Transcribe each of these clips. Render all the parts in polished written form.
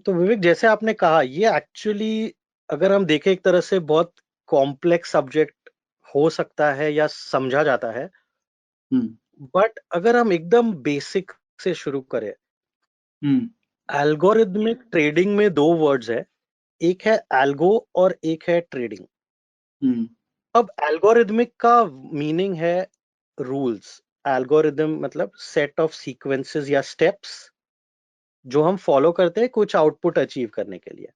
तो विवेक, जैसे आपने कहा, ये एक्चुअली अगर हम देखें एक तरह से बहुत कॉम्प्लेक्स सब्जेक्ट हो सकता है या समझा जाता है, हम्म बट अगर हम एकदम बेसिक से शुरू करें, हम्म एल्गोरिदमिक ट्रेडिंग में दो वर्ड्स है, एक है एल्गो और एक है ट्रेडिंग। हम्म अब एल्गोरिदमिक का मीनिंग है रूल्स। एल्गोरिदम मतलब सेट ऑफ सीक्वेंसेस या स्टेप्स जो हम फॉलो करते हैं कुछ आउटपुट अचीव करने के लिए।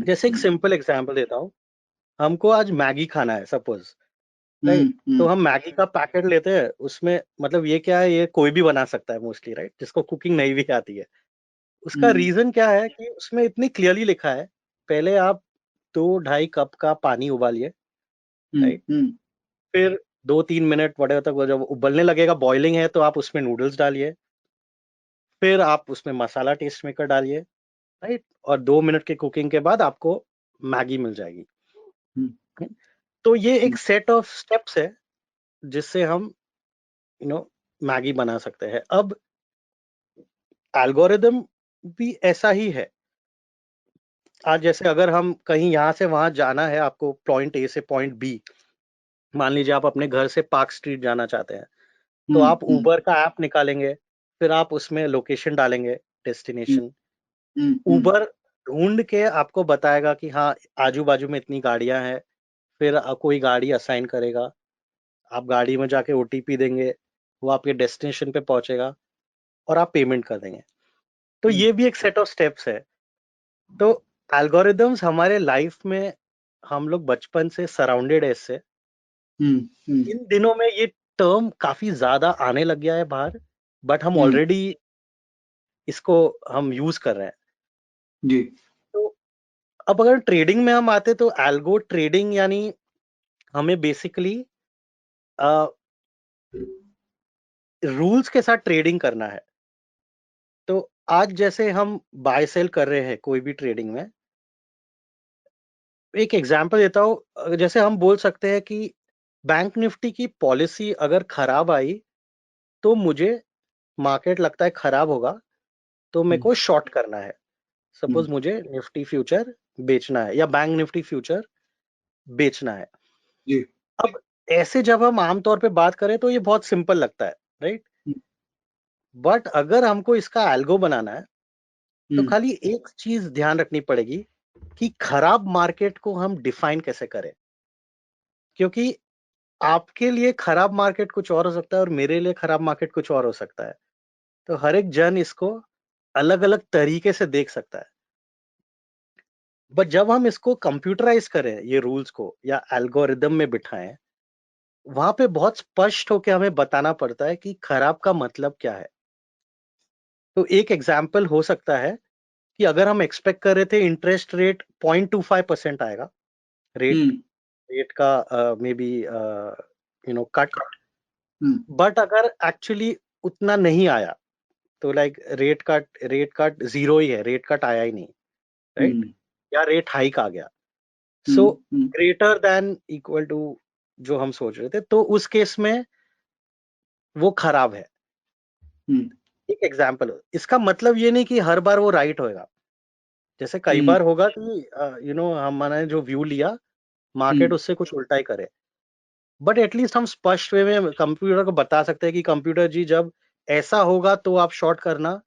जैसे एक हम्म सिंपल एग्जांपल देता हूँ, हमको आज मैगी खाना है सपोज, हम्म राइट? तो हम्म हम मैगी का पैकेट लेते हैं, उसमें मतलब ये क्या है, ये कोई भी बना सकता है मोस्टली, राइट, जिसको कुकिंग नहीं भी आती है। उसका हम्म रीजन क्या है कि उसमें इतनी क्लियरली लिखा है, पहले आप 2-2.5 कप का पानी उबालिए, हम्म राइट? हम्म, फिर 2-3 मिनट वगैरह तक वो जब उबलने लगेगा, बॉइलिंग है, तो आप उसमें नूडल्स डालिए, फिर आप उसमें मसाला टेस्ट मेकर डालिए, राइट? और 2 मिनट की कुकिंग के बाद आपको मैगी मिल जाएगी। हम्म, तो ये एक हम्म, सेट ऑफ स्टेप्स है जिससे हम मैगी बना सकते हैं। अब एल्गोरिदम भी ऐसा ही है। आज जैसे अगर हम कहीं यहाँ से वहां जाना है, आपको पॉइंट ए से पॉइंट बी, मान लीजिए आप अपने घर से पार्क स्ट्रीट जाना चाहते हैं, तो हम्म, आप उबर का ऐप निकालेंगे, फिर आप उसमें लोकेशन डालेंगे, हम्म, डेस्टिनेशन। हम्म, उबर ढूंढ के आपको बताएगा कि हाँ, आजू बाजू में इतनी गाड़ियां हैं, फिर कोई गाड़ी असाइन करेगा, आप गाड़ी में जाके ओटीपी देंगे, वो आपके डेस्टिनेशन पे पहुंचेगा और आप पेमेंट कर देंगे। तो हम्म, ये भी एक सेट ऑफ स्टेप्स है। तो एल्गोरिदम्स हमारे लाइफ में, हम लोग बचपन से सराउंडेड है इससे। हम्म, इन दिनों में ये टर्म काफी ज्यादा आने लग गया है बाहर, बट हम हम्म, ऑलरेडी इसको हम यूज कर रहे हैं। जी तो अब अगर ट्रेडिंग में हम आते, तो एल्गो ट्रेडिंग यानी हमें बेसिकली रूल्स के साथ ट्रेडिंग करना है। तो आज जैसे हम बाय सेल कर रहे हैं कोई भी ट्रेडिंग में, एक एग्जांपल देता हूँ, जैसे हम बोल सकते हैं कि बैंक निफ्टी की पॉलिसी अगर खराब आई, तो मुझे मार्केट लगता है खराब होगा, तो मेरे हम्म को शॉर्ट करना है। हम्म, सपोज मुझे निफ्टी फ्यूचर बेचना है या बैंक निफ्टी फ्यूचर बेचना है। जी अब ऐसे जब हम आमतौर पे बात करें तो ये बहुत सिंपल लगता है, राइट? हम्म बट अगर हमको इसका एल्गो बनाना है, तो हम्म, खाली एक चीज ध्यान रखनी पड़ेगी कि खराब मार्केट को हम डिफाइन कैसे करें। क्योंकि आपके लिए खराब मार्केट कुछ और हो सकता है और मेरे लिए खराब मार्केट कुछ और हो सकता है। तो हर एक जन इसको अलग अलग तरीके से देख सकता है। बट जब हम इसको कंप्यूटराइज करें, ये रूल्स को, या एल्गोरिदम में बिठाएं, वहां पे बहुत स्पष्ट होकर हमें बताना पड़ता है कि खराब का मतलब क्या है। तो एक एग्जाम्पल हो सकता है कि अगर हम एक्सपेक्ट कर रहे थे इंटरेस्ट रेट 0.25% आएगा, रेट हम्म रेट का may be cut, hmm but अगर एक्चुअली उतना नहीं आया, तो लाइक रेट कट जीरो ही है, रेट कट आया ही नहीं, राइट? हम्म या रेट हाइक आ गया, सो हम्म ग्रेटर देन इक्वल टू जो हम सोच रहे थे, तो उस केस में वो खराब है। हम्म एक एग्जाम्पल, इसका मतलब ये नहीं कि हर बार वो राइट होएगा। जैसे कई हम्म बार होगा कि हमने जो व्यू लिया, मार्केट हम्म, उससे कुछ उल्टा ही करे। बट एटलीस्ट हम स्पष्ट वे में कंप्यूटर को बता सकते हैं कि कंप्यूटर जी, जब ऐसा होगा तो आप शॉर्ट करना,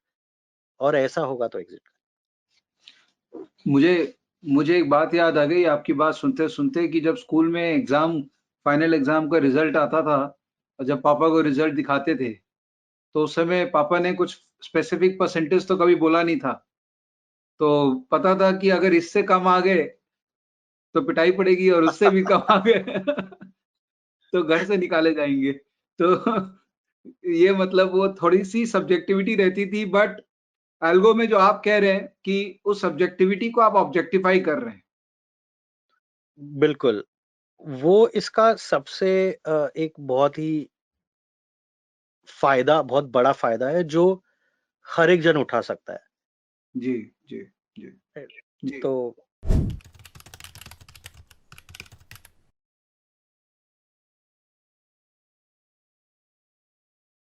और ऐसा होगा तो एग्जिट। मुझे मुझे एक बात याद आ गई आपकी बात सुनते सुनते कि जब स्कूल में एग्जाम फाइनल एग्जाम का रिजल्ट आता था और जब पापा को रिजल्ट दिखाते थे तो उस समय पापा ने कुछ स्पेसिफिक परसेंटेज तो कभी बोला नहीं था। तो पता था कि अगर इससे कम आ गए तो पिटाई पड़ेगी और उससे भी कम आ गए तो घर से निकाले जाएंगे। तो ये मतलब वो थोड़ी सी सब्जेक्टिविटी रहती थी, बट एल्गो में जो आप कह रहे हैं कि उस सब्जेक्टिविटी को आप ऑब्जेक्टिफाई कर रहे हैं। बिल्कुल, वो इसका सबसे एक बहुत ही फायदा, बहुत बड़ा फायदा है जो हर एक जन उठा सकता जी जी जी है। जी तो